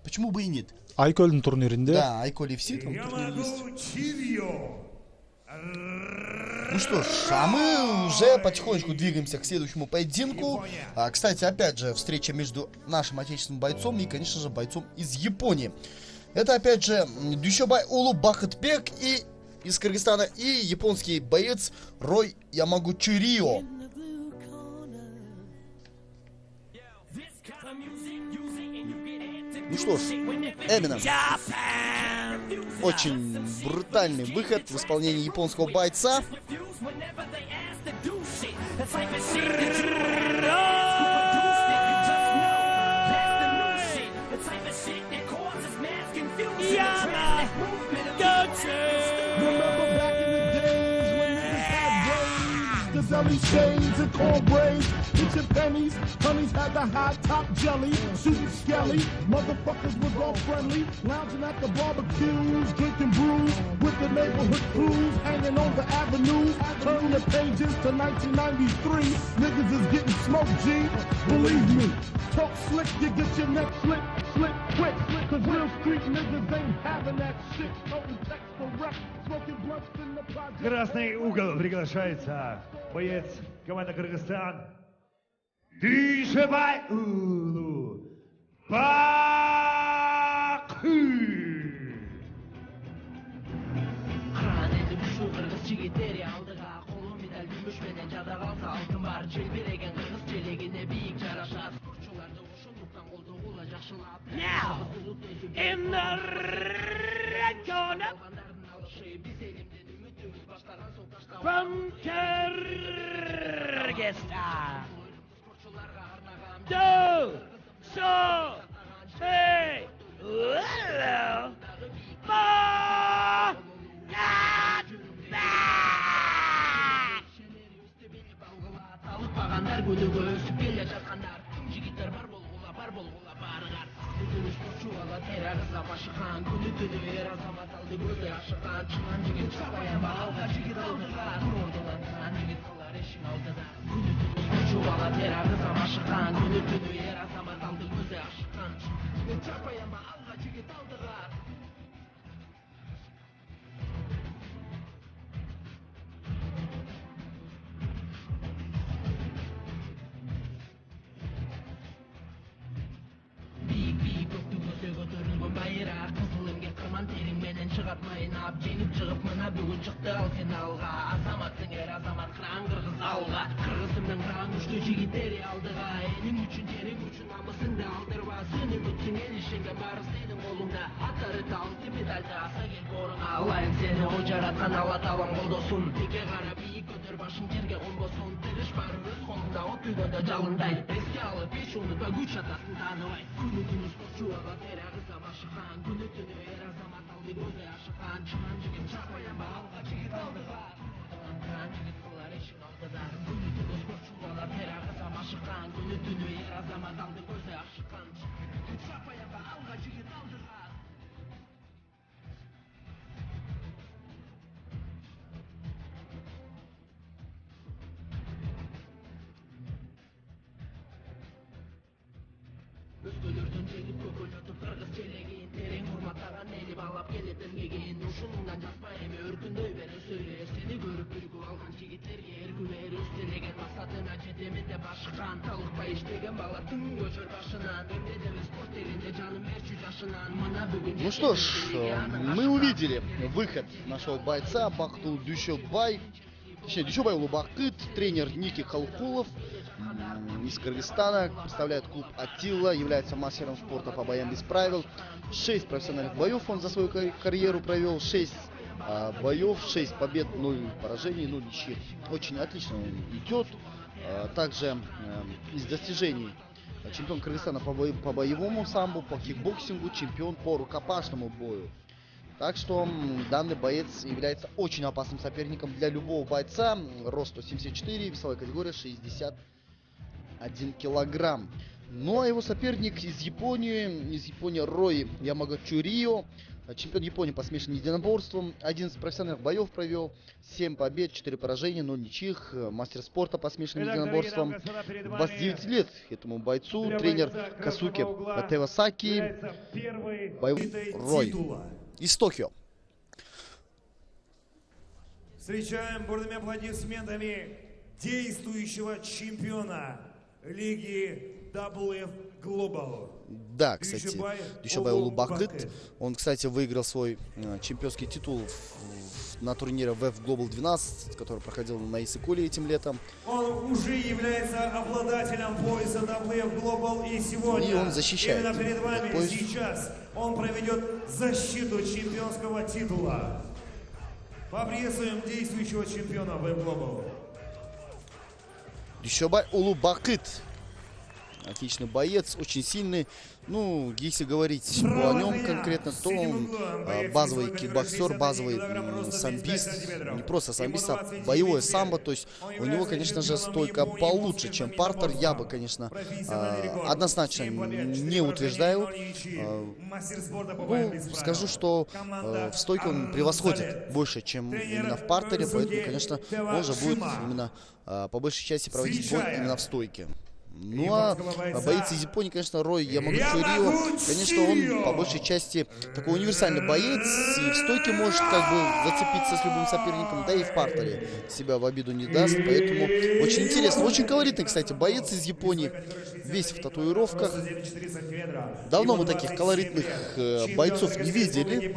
Почему бы и нет? Айкөлдүн турниринде. Да, Айколи FC там турнир есть. Ну что ж, а мы уже потихонечку двигаемся к следующему поединку. Кстати, опять же, встреча между нашим отечественным бойцом и, конечно же, бойцом из Японии. Это, опять же, Дюшобай Улубахатбек и из Кыргызстана и японский боец Рой Ямагучирио. Ну что ж, Эминем. Очень брутальный выход в исполнении японского бойца. Belly shades and cornbread. Get your pennies. Honeys had the high top jelly. Shooting skelly. Motherfuckers was all friendly. Lounging at the barbecues. Drinking brews. With the neighborhood crews. Hanging on the avenues. Turning the pages to 1993. Niggas is getting smoked, G. Believe me. Talk slick, you get your neck slick. Slick quick. Cause real street niggas ain't having that shit. Toting text for rap. Smoking blunts in the project. Красный угол приглашается боец команды Кыргызстан Дюшобай Улубакыт. Кыран элди күчүү кыргыз жигиттери алдыга колу медаль күмүш менен жада калса алтын бар желбиреген кыргыз желегине бийик жарашат спортчуларды ошондуктан колдогула жакшылап. Now in the red corner from Kyrgyzstan, Dushobai Улубакыт күнүгө өсүп келе жаткандар жигиттер бар болгула барыгар бүтүн спортчу бала терроризмге башыган күнү түнү эр азамат алды көзү ашыган чыган жигит чапаян балга жигит алдыган ордуланган жигит кылар эшик алдыда күнү түнү спортчу бала терроризмге башыган күнү түнү эр азамат алды көзү ашыган чапаян балга жигит алдыган. Bayrak kızılımge kırman terin menen çıgat mayınap Jenip çıgıp mına бүгүн чыкты ал финалга Азаматтың эр азамат кыран кыргыз алга Кыргызымдын кыран күчтүү жигиттери алдыга Элиң үчүн жериң үчүн намысыңды алдырба Сөнүп бүттүң эл ишенген баары сенин колуңда Аттары алтын медальды аса кел коруңа Алайын сени о жараткан Алла таалам колдосун Тикке кара бийик көтөр башың жерге конбосун Тириш бар өз колуңда от күйгөндө жалындай Эске алып эч унутпа күч атасын тааныбай Күнү түнү спортчу ага терроризмге башыган Күнү түнү эр азамат алды көзү ашыган Чыган жигит чапаян балга жигит алдыга Кыран жигит кылар эшик алдыда Күнү түнү спортчу бала терроризмге башыган Күнү түнү эр азамат алды көзү ашыган Чапаян балга жигит алдыга. Өзгөлөрдөн жеңип көкөлөтүп кыргыз желегин терең урматтаган эли баалап келет эмгегин ушунуңдан жатпа эми өркүндөй бер өсөйөр сени көрүп үлгү алган жигиттерге эргүлөр өз телеген максатына жетемин деп ашыккан талыкпай иштеген бала түн көчөр башынан эмнедебиз спорт дегенде жаным берчү жашынан мына бүгүн. Ну что ж, мы увидели выход нашего бойца Бактул Дюшобай. Точнее, Дюшобай Улубакыт, тренер Ники Халкулов из Кыргызстана, представляет клуб Аттила, является мастером спорта по боям без правил. 6 профессиональных боев он за свою карьеру провел, 6 боев, 6 побед, 0 поражений, 0 ничьих. Очень отлично он идет. Также из достижений чемпион Кыргызстана по боевому самбо, по кикбоксингу, чемпион по рукопашному бою. Так что данный боец является очень опасным соперником для любого бойца. Рост 174, весовая категория 61 килограмм. Ну а его соперник из Японии Рой Ямагучирио. Чемпион Японии по смешанным единоборствам. 11 профессиональных боев провел. 7 побед, 4 поражения, 0 ничьих. Мастер спорта по смешанным единоборствам. 29 лет этому бойцу. Тренер Касуки Тевасаки. Боевой Рой. Из Токио. Встречаем бурными аплодисментами действующего чемпиона лиги WF Global. Да, кстати, Дюшобай Улубакыт. Он, кстати, выиграл свой чемпионский титул на турнире WF Global 12, который проходил на Исыкуле этим летом. Он уже является обладателем пояса WF Global, и сегодня, и он защищает именно перед вами пояс. сейчас, он проведет защиту чемпионского титула. Поприветствуем действующего чемпиона WF Global. Дюшобай Улубакыт. Отличный боец, очень сильный. Ну, если говорить о нем конкретно, то он базовый кикбоксер, базовый самбист. Не просто самбист, а боевое самбо. То есть у него, конечно же, стойка получше, чем партер. Я бы, конечно, однозначно не утверждаю. Ну, скажу, что в стойке он превосходит больше, чем именно в партере. Поэтому, конечно, он же будет именно по большей части проводить бой именно в стойке. Ну а боец из Японии, конечно, Рой Ямагучи-Рио, конечно, он по большей части такой универсальный боец, и в стойке может как бы зацепиться с любым соперником, да и в партере себя в обиду не даст, поэтому очень интересно. Очень колоритный, кстати, боец из Японии, весь в татуировках. Давно мы таких колоритных бойцов не видели,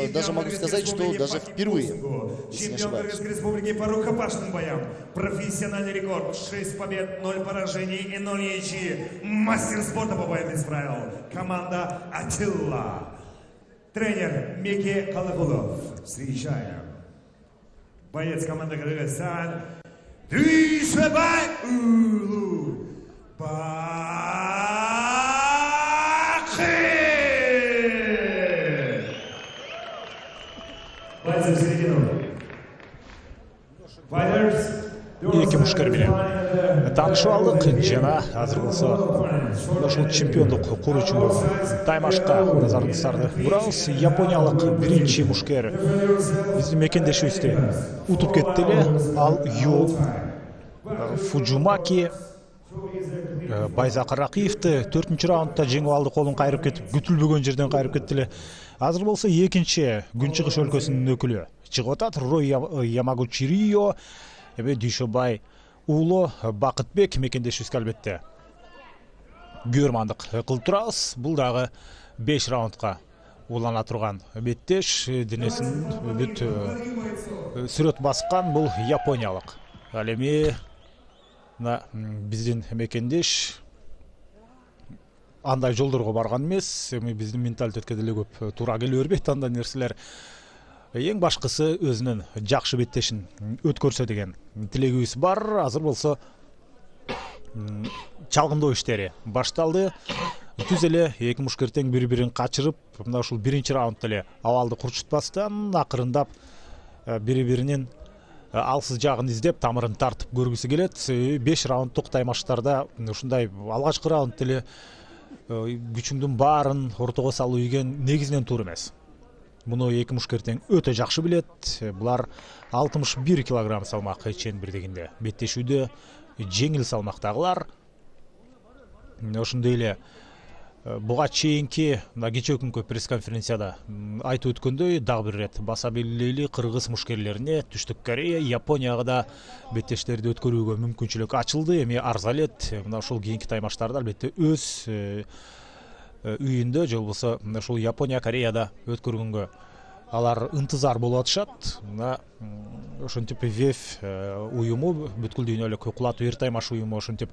даже могу сказать, что даже впервые, если не ошибаюсь. Республики по рукопашным боям. Профессиональный рекорд. 6 побед, 0 поражений и 0 ничьи. Мастер спорта по боям без правил. Команда Атилла. Тренер Мики Калыкулов. Встречаем. Боец команды Кыргызстан. Дюшобай Улубакыт. Бойцы в середину. Эки мушкер менен таанышып алдык жана азыр болсо ушул чемпиондук куруучу таймашка назарыңыздарды бурабыз. Япониялык биринчи мушкер биздин мекендешибизди утуп кетти эле. Ал Ю Фуджумаки Байзакыр Ракиевди 4-раундда жеңип алды, колун кайрып кетип, күтүлбөгөн жерден кайрып кетти эле. Азыр болсо экинчи Күнчыгыш өлкөсүнүн өкүлү чыгып атат. Рой Ямагучи-Рио, Дюшобай Улубакытбек мекендешибизге албетте көрмандык кылып турабыз. Бул дагы 5 раундга улана турган беттеш, денесин бүт сүрөт баскан бул япониялык. Ал эми биздин мекендеш андай жолдорго барган эмес. Эми биздин менталитетке деле көп туура келе бербейт андай нерселер. Эң башкысы өзүнүн жакшы беттешин өткөрсө деген тилегибиз бар. Азыр болсо чалгындоо иштери башталды. Түз эле эки мушкер тең бири-бирин качырып, мына ушул биринчи раундда эле абалды курчутпастан акырындап бири-биринин алсыз жагын издеп, тамырын тартып көргүсү келет. 5 раунддук таймаштарда ушундай алгачкы раундда эле күчүңдүн баарын ортого салуу деген негизинен туура эмес. Муну эки мушкер тең өтө жакшы билет. Булар 61 килограмм салмак чембирдегинде беттешүүдө жеңил салмактагылар. Ошондой эле буга чейинки кечээ күnkү пресс-конференцияда айтып өткөндөй, дагы бир ирет баса белгилейли, кыргыз мушкерлерине Түштүк Корея, Японияга да беттештерди өткөрүүгө мүмкүнчүлүк ачылды. Эми арза элет. Мына ушул кийинки таймаштарда албетте өз үйүндө же болбосо ушул Япония, Кореяда өткөргөнгө алар ынтызар болуп атышат. Мына ошентип ВЕФ уюму, бүткүл дүйнөлүк кулатуу эр таймаш уюму ошентип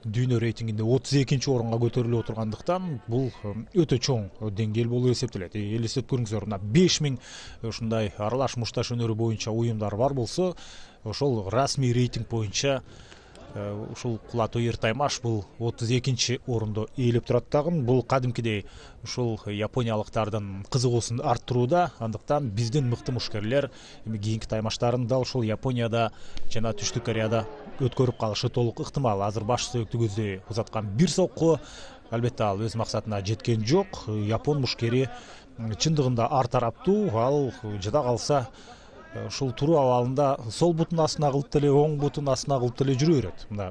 дүйнө рейтингинде 32-чи орунга көтөрүлүп отургандыктан бул өтө чоң деңгээл болуп эсептелет. Элестетип көрүңүздөр, мына 5000 ушундай аралаш мушташ өнөрү боюнча уюмдар бар болсо, ошол расмий рейтинг боюнча ушул кулатуу эр таймаш бул 32-чи орунду ээлеп турат дагы. Бул кадимкидей ушул япониялыктардын кызыгуусун арттырууда. Андыктан биздин мыкты мушкерлер эми кийинки таймаштарын да ушул Японияда жана Түштүк Кореяда өткөрүп калышы толук ыктымал. Азыр баш сөөктү көздөй узаткан бир сокку албетте ал өз максатына жеткен жок. Япон мушкери чындыгында ар тараптуу, ал жада калса ушул туруу абалында сол бутун астына кылып деле, оң бутун астына кылып деле жүрө берет. Мына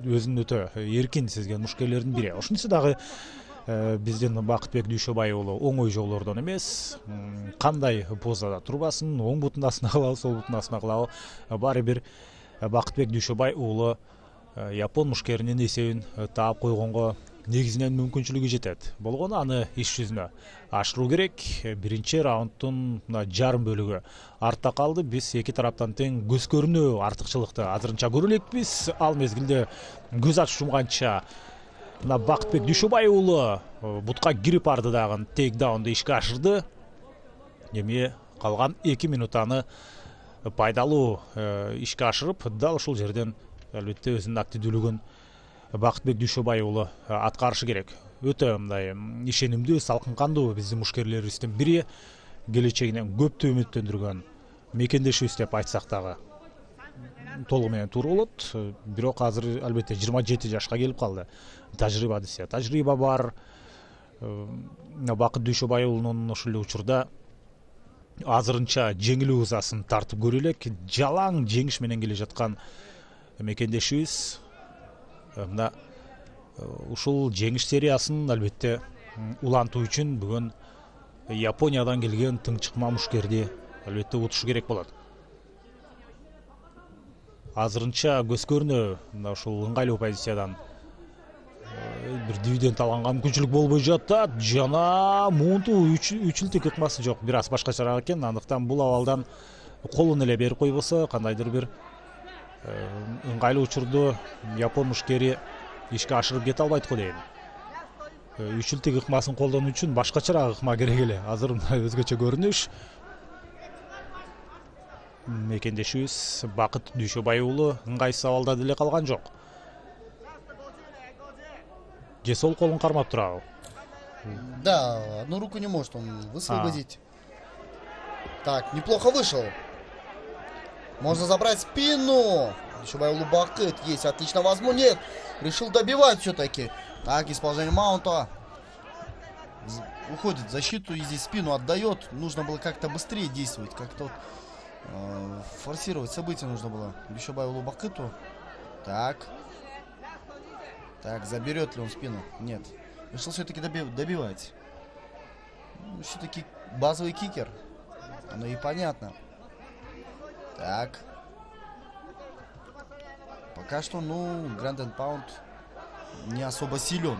өзүн өтө эркин сезген мушкерлердин бири. Ошонусу дагы биздин Бакытбек Дүйшөбай уулу оңой жолдордон эмес. Кандай позада турбасын, оң бутун астына кылабы, сол бутун астына кылабы, баары бир Бакытбек Дүйшөбай уулу япон мушкеринин эсебин таап койгонго негизинен мүмкүнчүлүгү жетет. Болгону аны иш жүзүнө ашыруу керек. Биринчи раундтун жарым бөлүгү артта калды. Биз эки тараптан тең көз көрүнүү артыкчылыкты азырынча көрө элекпиз. Ал мезгилде көз ачып жумганча Бакытбек Дүйшөбай уулу бутка кирип барды дагы тейкдаунду ишке ашырды. Эми калган 2 минутаны пайдалуу ишке ашырып, дал ушул жерден албетте өзүнүн активдүүлүгүн Бакытбек Дүйшөбай уулу аткарышы керек. Өтө мындай ишенимдүү, салкын кандуу биздин мушкерлерибиздин бири, келечегинен көптү үмүттөндүргөн мекендешибиз деп айтсак дагы толугу менен туура болот. Бирок азыр албетте 27 жашка келип калды. Тажрыйба десе тажрыйба бар. Бакыт Дүйшөбай уулунун ушул учурда азырынча жеңилүү ызасын тартып көрө элек. Жалаң жеңиш менен келе жаткан мекендешибиз мына ушул жеңиш сериясын албетте улантуу үчүн бүгүн Япониядан келген тыңчыкма мушкерди албетте утушу керек болот. Азырынча көз көрүнүү мына ушул ыңгайлуу позициядан бир дивиденд алганга мүмкүнчүлүк болбой жатат. Жана муунту үчүлтүк ыкмасы жок, бир аз башкачараак экен. Андыктан бул абалдан колун эле берип койбосо кандайдыр бир ыңгайлуу учурду япон мушкери ишке ашырып кете албайт го дейм. Үчүлтүк ыкмасын колдонуу үчүн башкачараак ыкма керек эле. Азыр өзгөчө көрүнүш. Мекендешибиз Бакыт Дүйшөбай уулу ыңгайсыз абалда деле калган жок. Же сол колун кармап турабы? Да, одну руку не может он высвободить. Так, неплохо вышел. Можно забрать спину. Дүйшөбай уулу Бакыт. Есть отлично возможность. Нет, решил добивать все-таки. Так, из положения маунта. Уходит в защиту и здесь спину отдает. Нужно было как-то быстрее действовать. Как-то вот, форсировать события нужно было Дүйшөбай уулу Бакыту. Так. Так, заберет ли он спину? Нет. Решил все-таки добивать. Все-таки базовый кикер. Оно и понятно. Так. Пока что, Grand and Pound не особо силен.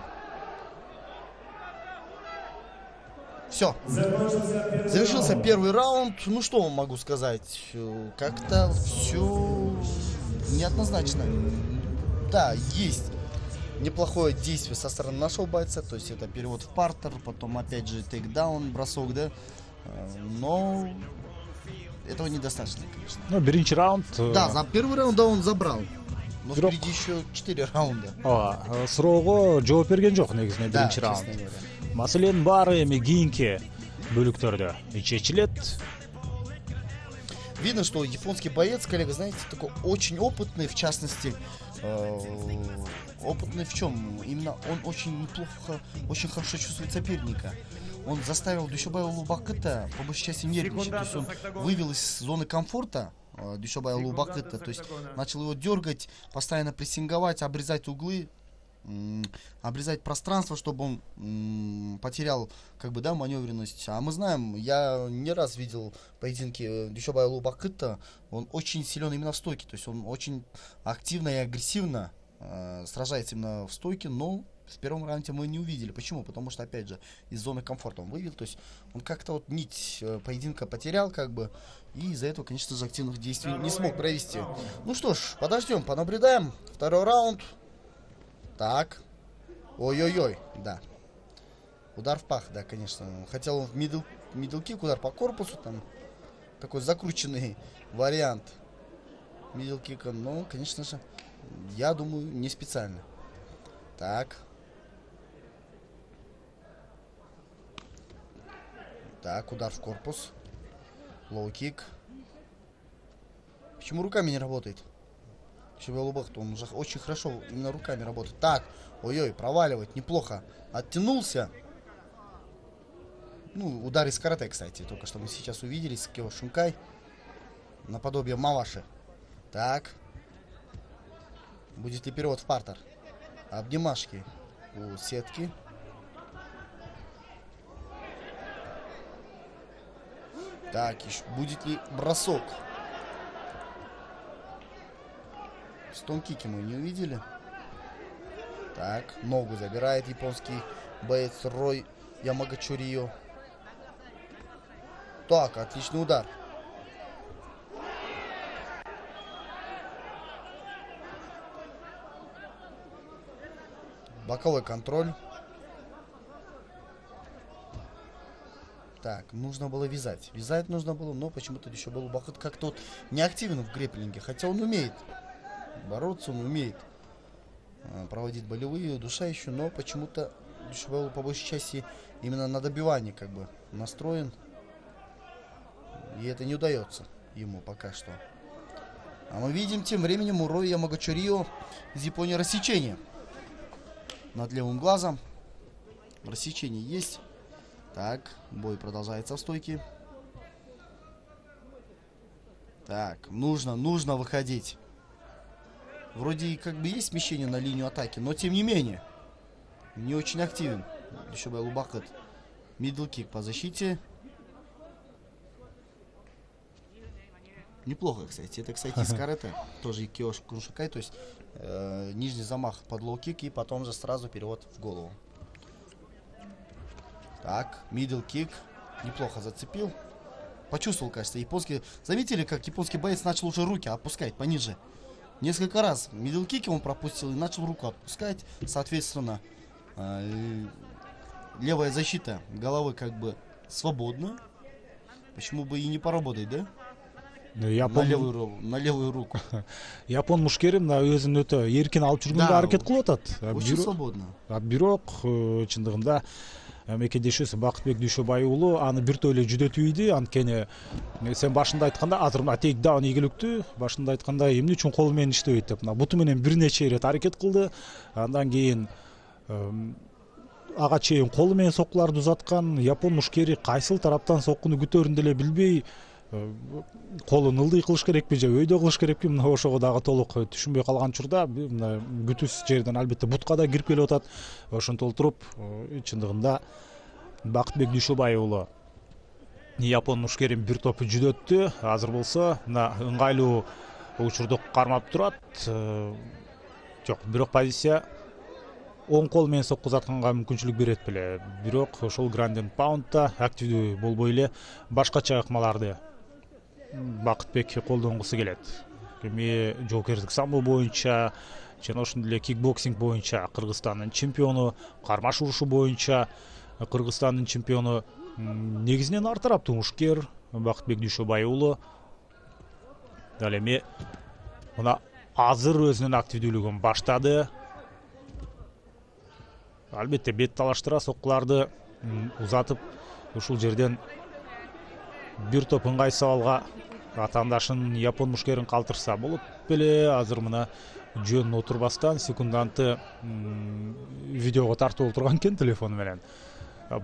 Все. Завершился первый раунд. Ну, что вам могу сказать? Как-то все неоднозначно. Да, есть неплохое действие со стороны нашего бойца. То есть это перевод в партер, потом опять же тейкдаун, бросок, да. Но этого недостаточно, конечно. Ну, биринчи раунд. Да, за первый раунд, да, он забрал. Но впереди еще 4 раунда. Суроого жооп берген жок негизинен биринчи раунд. Маселенин баары эми кийинки бөлүктөрдө чечилет. Видно, что японский боец, коллега, знаете, такой очень опытный, в частности, опытный в чем? Именно он очень неплохо, очень хорошо чувствует соперника. Он заставил Дүйшөбай уулу Бакыта по большей части нервничать. То есть он вывел из зоны комфорта Дүйшөбай уулу Бакыта, то есть начал его дергать, постоянно прессинговать, обрезать углы, обрезать пространство, чтобы он потерял, как бы, да, маневренность. А мы знаем, я не раз видел поединки Дүйшөбай уулу Бакыта, он очень силен именно в стойке, то есть он очень активно и агрессивно сражается именно в стойке, но в первом раунде мы не увидели. Почему? Потому что, опять же, из зоны комфорта он вывел, то есть он как-то вот нить поединка потерял, как бы, и из-за этого, конечно же, активных действий не смог провести. Ну что ж, подождем, понаблюдаем. Второй раунд. Так. Ой-ой-ой, да. Удар в пах, да, конечно. Хотел в мидл-кик, удар по корпусу, там такой закрученный вариант мидл-кика, но, конечно же, я думаю, не специально. Так. Так, удар в корпус. Лоу-кик. Почему руками не работает? Дүйшөбай Улубакыт, он уже очень хорошо именно руками работает. Так, ой-ой, проваливает, неплохо. Оттянулся. Ну, удар из карате, кстати, только что мы сейчас увидели с Киошункай. Наподобие Маваши. Так. Будет ли перевод в партер? Обнимашки у сетки. Так, еще будет ли бросок? Стон-кики мы не увидели. Так, ногу забирает японский боец Рой Ямагачурио. Так, отличный удар. Боковой контроль. Так, нужно было вязать. Вязать нужно было, но почему-то Дүйшөбай Улубакыт как-то вот не активен в грэпплинге. Хотя он умеет бороться, он умеет проводить болевые, удушающие, но почему-то Дүйшөбай Улубакыт по большей части именно на добивании как бы настроен. И это не удается ему пока что. А мы видим тем временем у Роя Ямагачурио из Японии рассечение над левым глазом. Рассечение есть. Так, бой продолжается в стойке. Так, нужно выходить. Вроде как бы есть смещение на линию атаки, но тем не менее не очень активен Дүйшөбай Улубакыт. Мидл-кик по защите. Неплохо, кстати. Это, кстати, из карате. Тоже Киошункай, то есть нижний замах под лоу-кик и потом же сразу перевод в голову. Так, мидл-кик. Неплохо зацепил. Почувствовал, кажется, японский... Заметили, как японский боец начал уже руки опускать пониже? Несколько раз мидл-кики он пропустил и начал руку отпускать. Соответственно, левая защита головы как бы свободна. Почему бы и не поработать, да? На левую руку. Япон мушкери мына өзүн өтө эркин алып жүргөнгө аракет кылып атат. Очень свободно. Бирок чындыгында мекендешүүсү Бакытбек Дүйшөбай уулу аны биртөө эле жүдөтүүйдү. Анткени сен башында айтканда азыр атек даун ийгиликтүү. Башында айтканда эмне үчүн колу менен иштебейт деп мына буту менен бир нече ирет аракет кылды. Андан кийин ага чейин колу менен соккуларды узаткан. Япон мушкери кайсыл тараптан соккуну күтөөрүн деле билбей колун ылдый кылыш керекпи же өйдө кылыш керекпи, мына ошого дагы толук түшүнбөй калган учурда мына күтүүсүз жерден албетте бутка да кирип келип атат. Ошентип туруп чындыгында Бакытбек Дүйшөбай уулу Япон мушкерин бир топу жүдөттү. Азыр болсо мына ыңгайлуу учурду кармап турат. Жок, бирок позиция оң кол менен соккузатканга мүмкүнчүлүк берет беле. Бирок ошол гранден паундда активдүү болбой эле башкача ыкмаларды Бакытбек колдонгусу келет. Эми жоокердик самбо боюнча жана ошондой эле кикбоксинг боюнча Кыргызстандын чемпиону, кармаш урушу боюнча Кыргызстандын чемпиону. Негизинен ар тараптуу мушкер Бакытбек Дүйшөбай уулу. Ал эми мына азыр өзүнүн активдүүлүгүн баштады. Албетте бет талаштыра соккуларды узатып ушул жерден бир топ ыңгайсыз абалга атаандашын Япон мушкерин калтырса болуп беле. Азыр мына жөн отурбастан секунданты видеого тартып отурган экен телефону менен.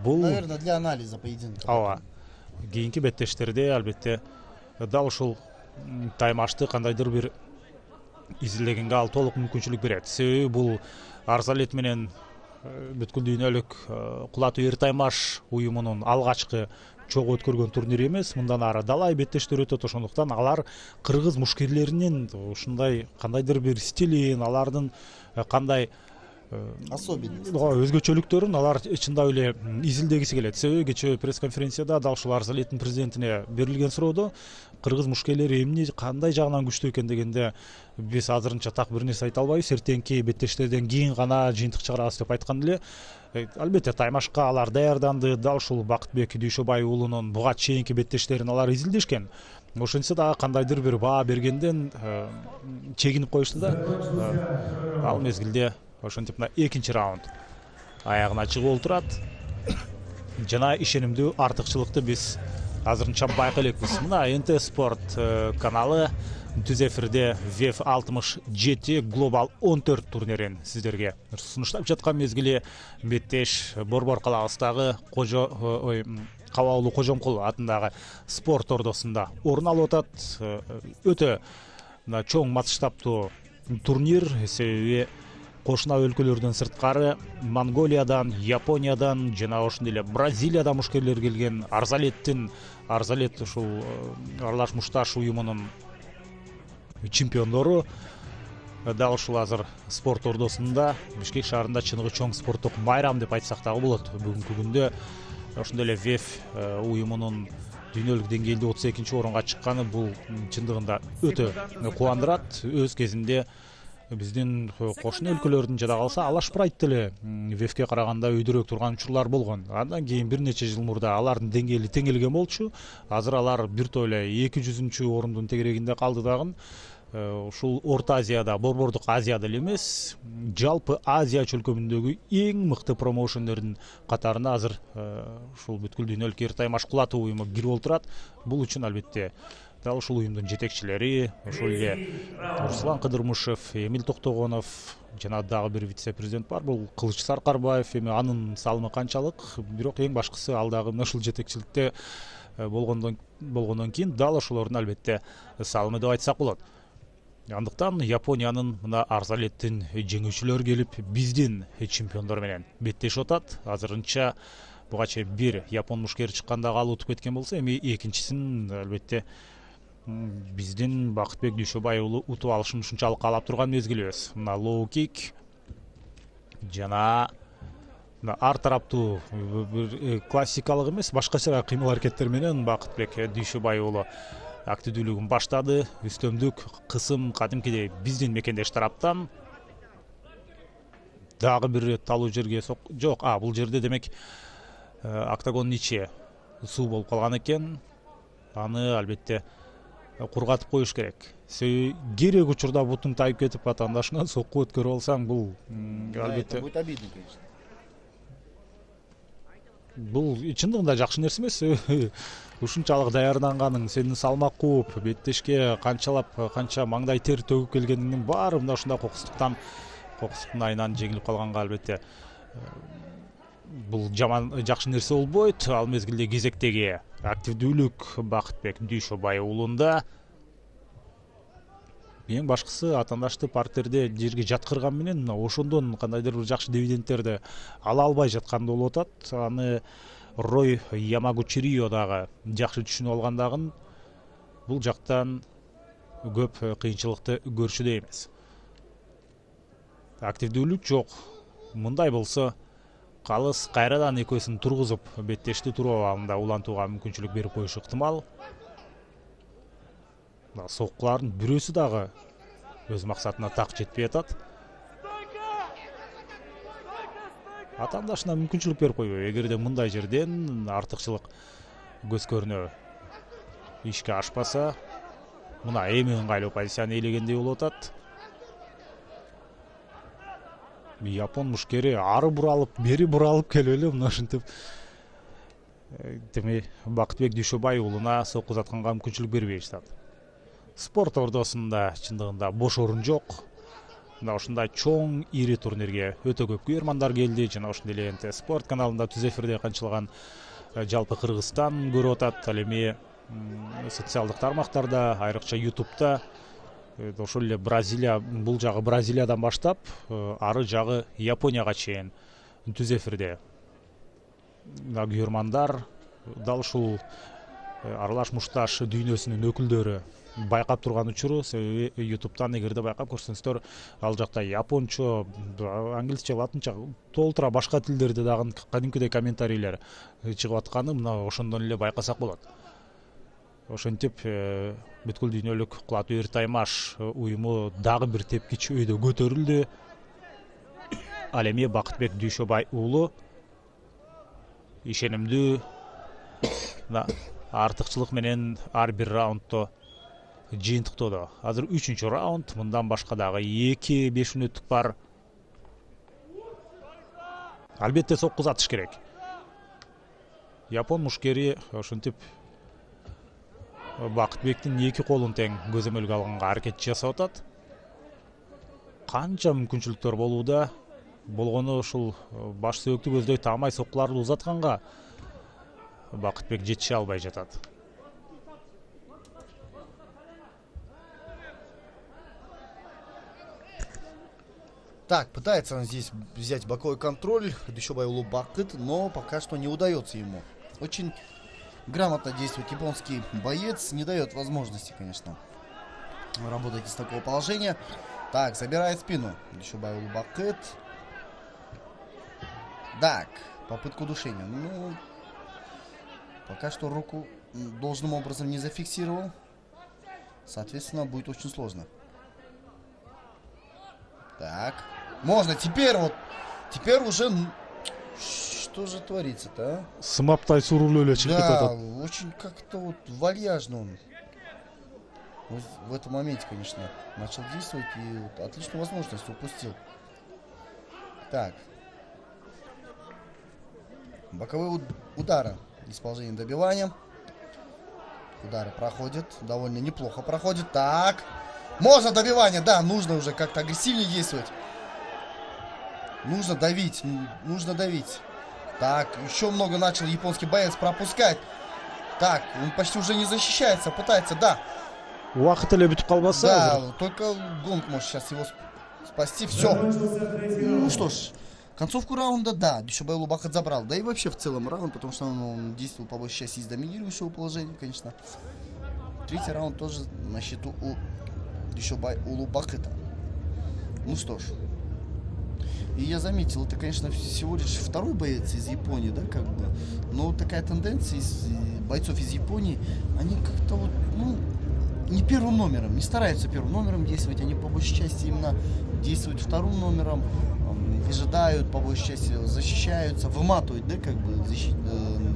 Бул, наверное, для анализа поединка. Ооба. Кийинки беттештерде албетте дал ушул таймашты кандайдыр бир изилдегенге ал толук мүмкүнчүлүк берет. Себеби бул Арзалет менен бүткүл дүйнөлүк кулатуу эр таймаш уюмунун алгачкы чогуу өткөргөн турнири эмес. Мындан ары далай беттештер өтөт. Ошондуктан алар кыргыз мушкерлеринин ушундай кандайдыр бир стилин, алардын кандай особенность, өзгөчөлүктөрүн алар чындап эле изилдегиси келет. Себеби кечээ пресс-конференцияда дал ушул Арзалеттин президентине берилген суроодо кыргыз мушкерлери эмне кандай жагынан күчтүү экен дегенде биз азырынча так бир нерсе айта албайбыз. Эртеңки беттештерден кийин гана жыйынтык чыгарабыз деп айткан эле. Албетте таймашка алар даярданды. Дал ушул Бакытбек Дүйшөбай уулунун буга чейинки беттештерин алар изилдешкен. Ошентсе дагы кандайдыр бир баа бергенден чегинип коюшту да. Ал мезгилде ошентип мына экинчи раунд аягына чыгып олтурат. Жана ишенимдүү артыкчылыкты биз азырынча байка элекпиз. Мына НТ Спорт каналы түз эфирде ВЕФ 67 Global 14 турнирин сиздерге сунуштап жаткан мезгили Беттеш Борбор калабыздагы Кабаулуу Кожомкул атындагы спорт ордосунда орун алып атат. Өтө чоң масштабтуу турнир, себеби кошуна өлкөлөрдөн сырткары Монголиядан, Япониядан жана ошондой эле Бразилиядан мушкерлер келген. Арзалет ушул Аралаш Мушташ уюмунун чемпиондору дал ушул азыр спорт ордосунда Бишкек шаарында чыныгы чоң спорттук майрам деп айтсак дагы болот. Бүгүнкү күндө ошондой эле ВЕФ уюмунун дүйнөлүк деңгээлде 32-орунга чыкканы бул чындыгында өтө кубандырат. Өз кезинде биздин кошуна өлкөлөрдүн жада калса Алашпырайт деле ВЕФке караганда өйдөрөөк турган учурлар болгон. Андан кийин бир нече жыл мурда алардын деңгээли теңелген болчу. Азыр алар биртоп эле 200-орундун тегерегинде калды дагы. Ушул Орто Азияда, Борбордук Азияда эле эмес, жалпы Азия чөлкөмүндөгү эң мыкты промоушендердин катарына азыр ушул бүткүл дүйнөлүк Эртай Машкулатов уюму кирип отурат. Бул үчүн албетте дал ушул уюмдун жетекчилери, ошол эле Руслан Кыдырмышев, Эмил Токтогонов жана дагы бир вице-президент бар. Бул Кылыч Саркарбаев. Эми анын салымы канчалык, бирок эң башкысы ал дагы ушул жетекчиликте болгондон кийин дал ошолордун албетте салымы деп айтсак болот. Андыктан Япониянын мына Арзалеттин жеңүүчүлөр келип, биздин чемпиондор менен беттешип атат. Азырынча буга чейин бир япон мушкери чыкканда ал утуп кеткен болсо, эми экинчисин албетте биздин Бакытбек Дүйшөбай уулу утуп алышын ушунчалык каалап турган мезгилибиз. Мына лоу кик жана ар тараптуу бир классикалык эмес, башкача кыймыл аракеттер менен Бакытбек Дүйшөбай уулу активдүүлүгүн баштады. Үстөмдүк кысым кадимкидей биздин мекендеш тараптан. Дагы бир талуу жерге жок. Бул жерде демек октагондун ичи суу болуп калган экен. Аны албетте кургатып коюш керек. Керек учурда бутуң тайып кетип атаандашыңан сокку өткөрүп алсаң, бул албетте будет обидно, конечно. Бул чындыгында жакшы нерсе эмес. Ушунчалык даярданганың, сени салмак кууп, беттешке канча маңдай тер төгүп келгениңдин баары мына ушундай кокустуктун айынан жеңилип калганга албетте бул жаман жакшы нерсе болбойт. Ал мезгилде кезектеги активдүүлүк Бакытбек Дүйшөбай уулунда. Эң башкысы атаандашты партерде жерге жаткырган менен ошондон кандайдыр бир жакшы дивидендтерди ала албай жатканда болуп атат. Аны Рой Ямагучирио дагы жакшы түшүнүп алгандагын бул жактан көп кыйынчылыкты көрчүдөй эмес. Активдүүлүк жок. Мындай болсо калыс кайрадан экөөсүн тургузуп, беттешти туруу абалында улантууга мүмкүнчүлүк берип коюшу ыктымал. Соккулардын бирөөсү дагы өз максатына так жетпей атат. Атаандашына мүмкүнчүлүк берип койбойбу. Эгерде мындай жерден артыкчылык көз көрүнө ишке ашпаса, мына эми ыңгайлуу позицияны ээлегендей болуп атат. Япон мушкери ары буралып, бери буралып келип эле мына ушинтип теми Бакытбек Дүйшөбай уулуна сокку узатканга мүмкүнчүлүк бербей жатат. Спорт ордосунда чындыгында бош орун жок. Мына ушундай чоң ири турнирге өтө көп көрөрмандар келди. Жана ошондой эле НТ Спорт каналында түз эфирде канчылган жалпы Кыргызстан көрүп атат. Ал эми социалдык тармактарда, айрыкча YouTube'да ошол эле Бразилия, бул жагы Бразилиядан баштап, ары жагы Японияга чейин түз эфирде көрөрмандар дал ушул Аралаш Мушташ дүйнөсүнүн өкүлдөрү байкап турган учуру. Себеби YouTube'дан эгерде байкап көрсөңүздөр, ал жакта япончо, англисче, латынча, толтура башка тилдерде дагы кадимкидей комментарийлер чыгып атканы мына ошондон эле байкасак болот. Ошентип бүткүл дүйнөлүк кулатуу Эртай Маш уюму дагы бир тепкич өйдө көтөрүлдү. Ал эми Бакытбек Дүйшөбай уулу ишенимдүү артыкчылык менен ар бир раундто жыйынтыктоодо. Азыр 3-чү раунд, мындан башка дагы 2-5 мүнөттүк бар. Албетте сокку узатыш керек. Япон мушкери ошентип Бакытбектин эки колун тең көзөмөлгө алганга аракет жасап атат. Канча мүмкүнчүлүктөр болууда, болгону ушул баш сөөктү көздөй таамай соккуларды узатканга Бакытбек жетише албай жатат. Так, пытается он здесь взять боковой контроль, Дүйшөбай Улубакыт, но пока что не удается ему. Очень грамотно действует японский боец, не дает возможности, конечно, работать из такого положения. Так, забирает спину Дүйшөбай Улубакыт. Так, попытку удушения. Ну, пока что руку должным образом не зафиксировал. Соответственно, будет очень сложно. Так, можно, теперь вот, теперь уже, что же творится-то, а? Сымаптай сурулуу эле чыгып Да, кетип атат. очень как-то вот вальяжно он вот в этом моменте, конечно, начал действовать и вот отличную возможность упустил. Так. Боковые удары из положения добивания. Удары проходят, довольно неплохо проходят. Так. Можно добивание, да, нужно уже как-то агрессивнее действовать. Нужно давить, нужно давить. Так, еще много начал японский боец пропускать. Так, он почти уже не защищается, пытается, да. Убакыт эле бүтүп калбаса, Да, только Гонг может сейчас его спасти. Все. Ну что ж, концовку раунда, да, Дүйшөбай Улубакыт забрал. Да и вообще в целом раунд, потому что он действовал по большей части из доминирующего положения, конечно. Третий раунд тоже на счету у Дүйшөбай Улубакыта. Ну что ж. И я заметил, это, конечно, всего лишь второй боец из Японии, да, как бы. Но такая тенденция из бойцов из Японии, они как-то вот, ну, не первым номером, не стараются первым номером действовать, они по большей части именно действуют вторым номером, выжидают, по большей части защищаются, выматывают, да, как бы,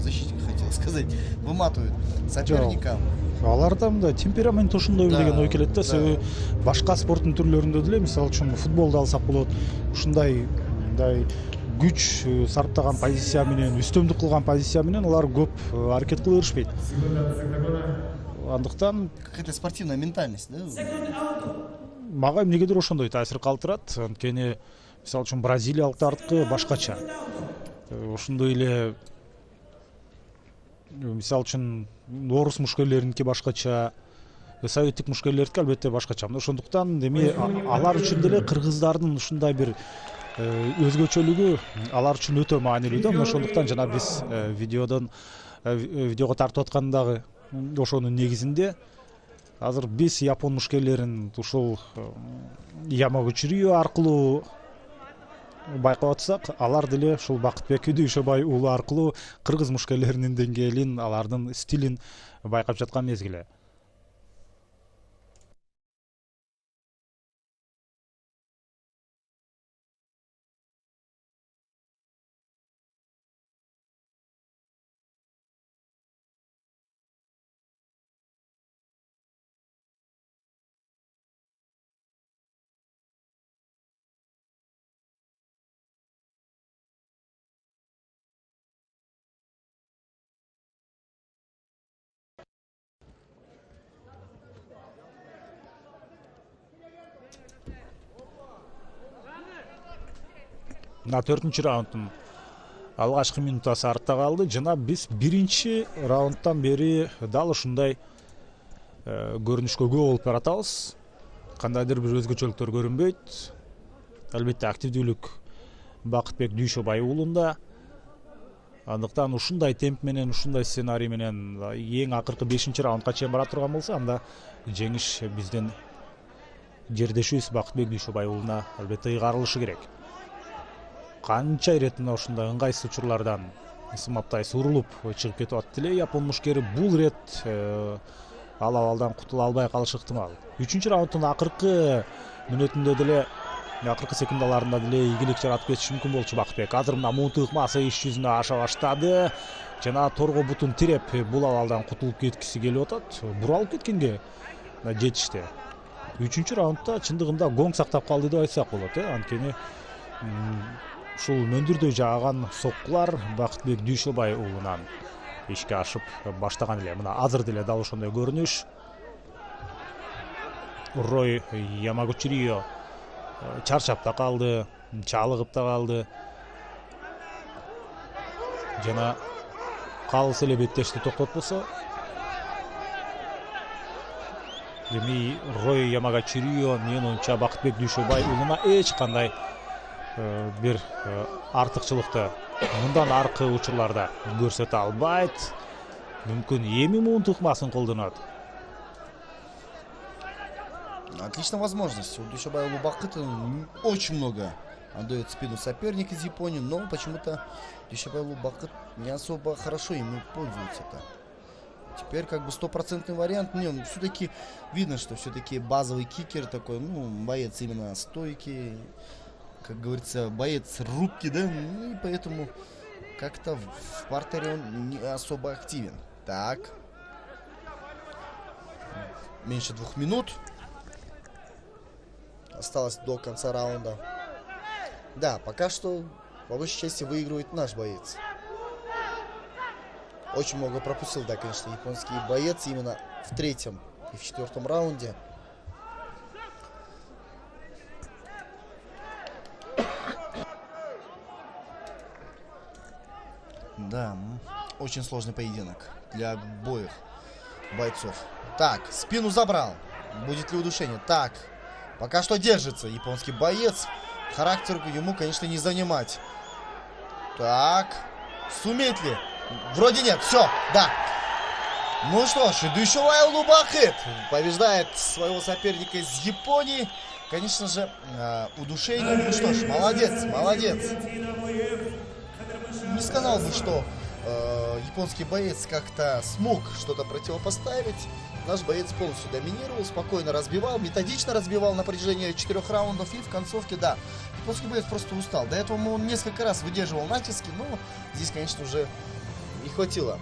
защитник хотел сказать, выматывают соперника. аларда мындай темперамент ошондой деген ой келет да. Себеби башка спорттун түрлөрүндө деле, мисалы үчүн футболду алсак болот, ушундай мындай күч сарптаган позиция менен, үстөмдүк кылган позиция менен алар көп аракет кыла беришпейт. Андыктан Какая-то спортивная ментальность, да? мага эмнегедир ошондой таасир калтырат. Анткени мисалы үчүн бразилиялыктардыкы башкача. Ошондой эле мисалы үчүн орус мушкерлериники башкача, советтик мушкерлердики албетте башкача. Ошондуктан эми алар үчүн деле кыргыздардын ушундай бир өзгөчөлүгү алар үчүн өтө маанилүү да. Ошондуктан жана биз видеого тартып аткандагы ошонун негизинде азыр биз япон мушкерлерин ушул Ямагучи аркылуу байкап атсак, алар деле ушул Бакытбек Дүйшөбай уулу аркылуу кыргыз мушкерлеринин деңгээлин, алардын стилин байкап жаткан мезгили. Мына 4-чү раунддун алгачкы минутасы артта калды. Жана биз 1-чи раундтан бери дал ушундай көрүнүшкө күбө болуп баратабыз. Кандайдыр бир өзгөчөлүктөр көрүнбөйт. Албетте активдүүлүк Бакытбек Дүйшөбай уулунда. Андыктан ушундай темп менен, ушундай сценарий менен эң акыркы 5-чи раундга чейин бара турган болсо, анда жеңиш биздин жердешибиз Бакытбек Дүйшөбай уулуна албетте ыйгарылышы керек. Канча ирет мына ушундай ыңгайсыз учурлардан сымаптай сурулуп чыгып кетип атат деле япон мушкери. Бул ирет ал абалдан кутула албай калышы ыктымал. 3-чү раунддун акыркы мүнөтүндө деле, акыркы секундаларында деле ийгилик жаратып кетиши мүмкүн болчу Бакытбек. Азыр мына муунтук ыкмасы иш жүзүнө аша баштады. Жана торго бутун тиреп бул абалдан кутулуп кеткиси келип атат. Буралып кеткенге жетишти. 3-чү раундда чындыгында гонг сактап калды деп айтсак болот, анткени ушул мөндүрдөй жааган соккулар Бакытбек Дүйшөбай уулунан ишке ашып баштаган эле. Мына азыр деле дал ошондой көрүнүш. Рой Ямагучирио чарчап да калды, чалыгып да калды. Жана калыс эле беттешти токтотпосо эми Рой Ямагучирио менин оюмча Бакытбек Дүйшөбай уулуна эч кандай бир артыкчылыкты мындан аркы учурларда көрсөтө албайт. Мүмкүн эми муун тукмасын колдонот. Отличная возможность. У Дүйшөбай Бакыта очень много отдает спину соперник из Японии, но почему-то Дүйшөбай Бакыт не особо хорошо ими пользуется-то. Теперь как бы стопроцентный вариант. Не, все-таки видно, что все-таки базовый кикер такой, боец именно стойкий, как говорится, боец рубки, да, и поэтому как-то в партере он не особо активен. Так. Меньше 2 минут. Осталось до конца раунда. Да, пока что по большей части выигрывает наш боец. Очень много пропустил, да, конечно, японский боец именно в 3-м и в 4-м раунде. Да, очень сложный поединок для обоих бойцов. Так, спину забрал. Будет ли удушение? Так, пока что держится японский боец. Характер ему, конечно, не занимать. Так, сумеет ли? Вроде нет, все, да. Ну что ж, Дүйшөбай Бакыт побеждает своего соперника из Японии. Конечно же, удушение. Ну что ж, молодец, молодец. Не сказал бы, что японский боец как-то смог что-то противопоставить. Наш боец полностью доминировал, спокойно разбивал, методично разбивал на протяжении 4 раундов. И в концовке, да, японский боец просто устал. До этого он несколько раз выдерживал натиски, но здесь, конечно, уже не хватило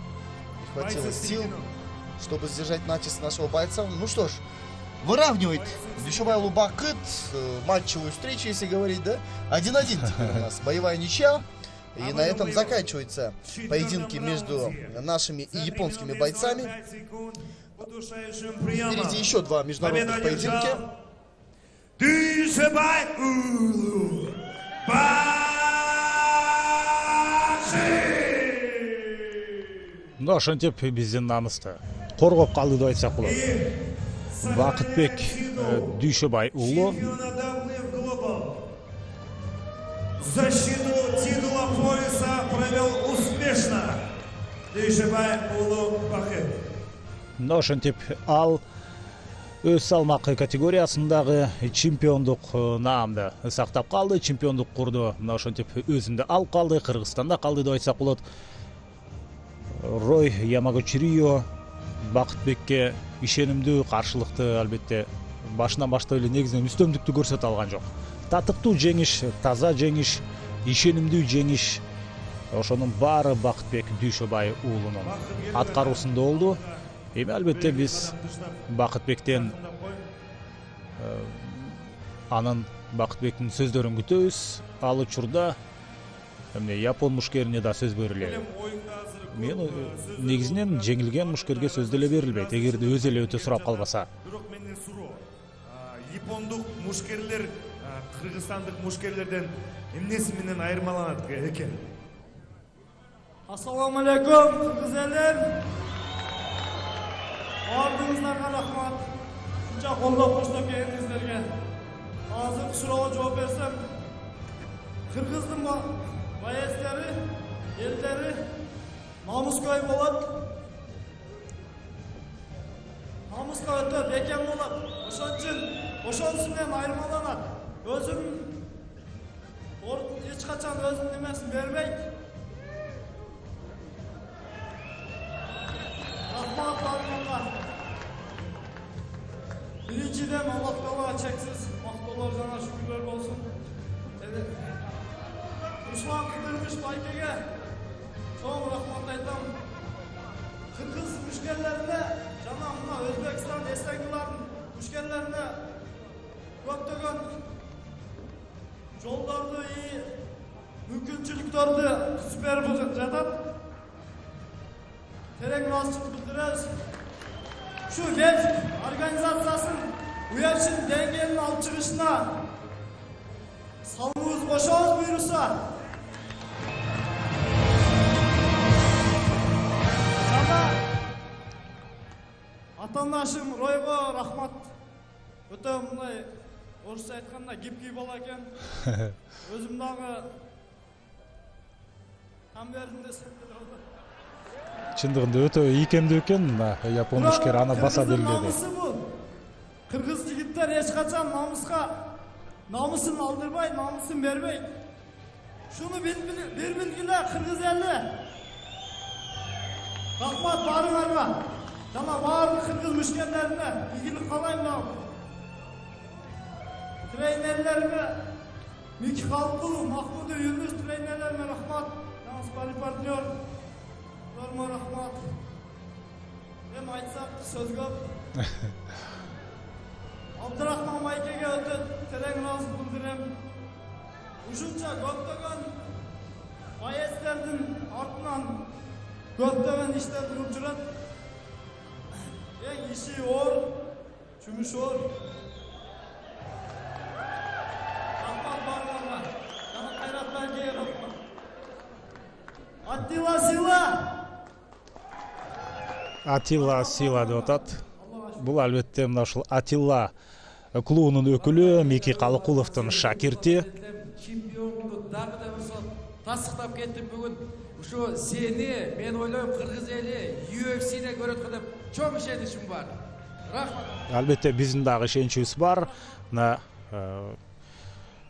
сил, чтобы сдержать натиск нашего бойца. Ну что ж, выравнивает Дүйшөбай Бакыт матчевую встречу, если говорить, да. 1-1 теперь у нас боевая ничья. И на этом заканчиваются поединки между нашими и японскими бойцами. Впереди еще 2 международных поединка. Дүйшөбай Ну, ошентип биздин намысты коргоп калды деп айтсак болот. Бакытбек Дүйшөбай уулу защиту титула пояса провел успешно. Дүйшөбай Бакыт. Ну, ошентип ал өз салмак категориясындагы чемпиондук наамды сактап калды, чемпиондук курду. Мына ошентип өзүндө алып калды, Кыргызстанда калды деп айтсак болот. Рой Ямагучирио Бакытбекке ишенимдүү каршылыкты албетте башынан баштап эле негизинен үстөмдүктү көрсөтө алган жок. Татыктуу жеңиш, таза жеңиш, ишенимдүү жеңиш. Ошонун баары Бакытбек Дүйшөбай уулунун аткаруусунда болду. Эми албетте биз Бакытбектен анын Бакытбектин сөздөрүн күтөбүз. Ал учурда япон мушкерине да сөз берилет. Мен негизинен жеңилген мушкерге сөз деле берилбейт, эгерде өзү эле өтө сурап калбаса. Бирок менден суроо. Япондук мушкерлер кыргызстандык мушкерлерден эмнеси менен айырмаланат экен? Ассаламу алейкум, кыргыз элдер. Бардыгыңыздарга рахмат. Ушунча колдоп коштоп келиңиздерге. Азыр суроого жооп берсем, кыргыздын боецтери, элдери намыскөй болот. Намыска өтө бекем болот. Ошонусу менен айырмаланат. Өзүм эч качан өзүнүн немесин бербейт. Рахмат барлыгыңа. Биринчиден Аллах Таалага чексиз мактоолор жана шүкүрлөр болсун. Руслан Кыдырмыш байкеге чоң рахмат айтам. Кыргыз мушкерлерине жана мына Өзбекстан эстеңгилардын мушкерлерине көптөгөн жолдорду и мүмкүнчүлүктөрдү түзүп берип жатат. терең ыраазычылык билдиребиз. Şu VEF организациясының уячын деңгээлин алып чыгышына салымыбыз кошобуз буйруса. Жана атаандашым Ройго рахмат. Өтө мындай орусча айтканда гибкий бала экен. Өзүм дагы кам бердим десем деле болот. Чындыгында өтө ийкемдүү экен япон мушкери, аны баса белгиледи. Кыргыз жигиттер эч качан намысын алдырбай, намысын бербей. Шуну бир билгиле кыргыз эли. Рахмат барыңарга. Жана баардык кыргыз мушкерлерине ийгилик каалайм да. Тренерлерге Мики Халкулов, Махмуду Юнус тренерлерине рахмат. Жана спарринг партнер рахмат. Эми айтсак сөз көп. Абдырахман Майкеге өтө терең ыраазычылык билдирем. Ушунча көптөгөн боецтердин артынан көптөгөн иштер туруп жүрөт. Эң иши оор, жумушу оор. Рахмат баарыңарга. Жана Кайрат Байкеге рахмат. Атилла Сила деп атат. Бул албетте мына ушул Атилла клубунун өкүлү, Мики Калыкуловдун шакирти. Чемпионду дагы да болсо тасыктап кеттим бүгүн. Ушу сени мен ойлойм кыргыз эли UFC'де көрөт деп чоң ишеничим бар. Рахмат. Албетте биздин дагы ишеничибиз бар. Мына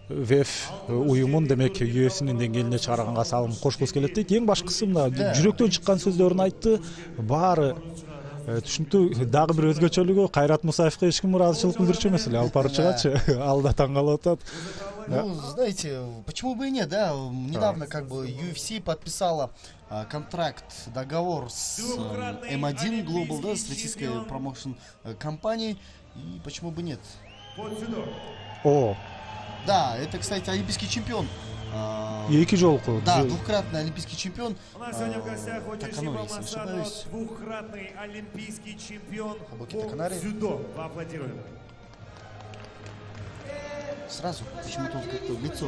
ВЕФ уюмун демек UFC'нин деңгээлине чыгарганга салым кошкубуз келет дейт. Эң башкысы мына жүрөктөн чыккан сөздөрүн айтты. Баары түшүнүктүү. Дагы бир өзгөчөлүгү Кайрат Мусаевге эч ким ыраазычылык билдирчү эмес эле, алып барып чыгачы. Ал да таң калып атат. Ну, знаете, почему бы и нет, да? Недавно как бы UFC подписала контракт, договор с M1 Global, да, с российской промоушен-компанией. И почему бы нет? О, Да, это, кстати, олимпийский чемпион. эки жолку. Да, двукратный олимпийский чемпион. У нас сегодня в гостях Так Очи оно, если не ошибаюсь. двукратный олимпийский чемпион Хабуки по Таканари. дзюдо. Поаплодируем. Сразу почему-то как-то лицо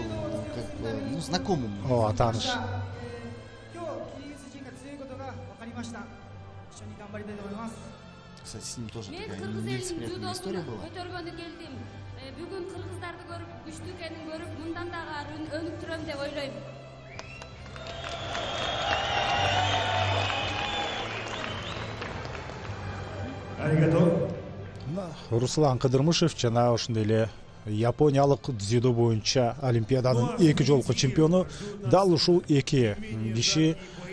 как бы, ну, знакомым. О, тааныш. Кстати, с ним тоже Мен такая кыргыз элинин нелицеприятная история дзюдосун была. көтөргөнү келдим. Бүгүн кыргыздарды көрүп, күчтүү экенин көрүп, мындан дагы өнүктүрөм деп ойлойм. Аригато. Руслан Кыдырмышев жана ошондой эле япониялык дзюдо боюнча олимпиаданын эки жолку чемпиону. Дал ушул эки киши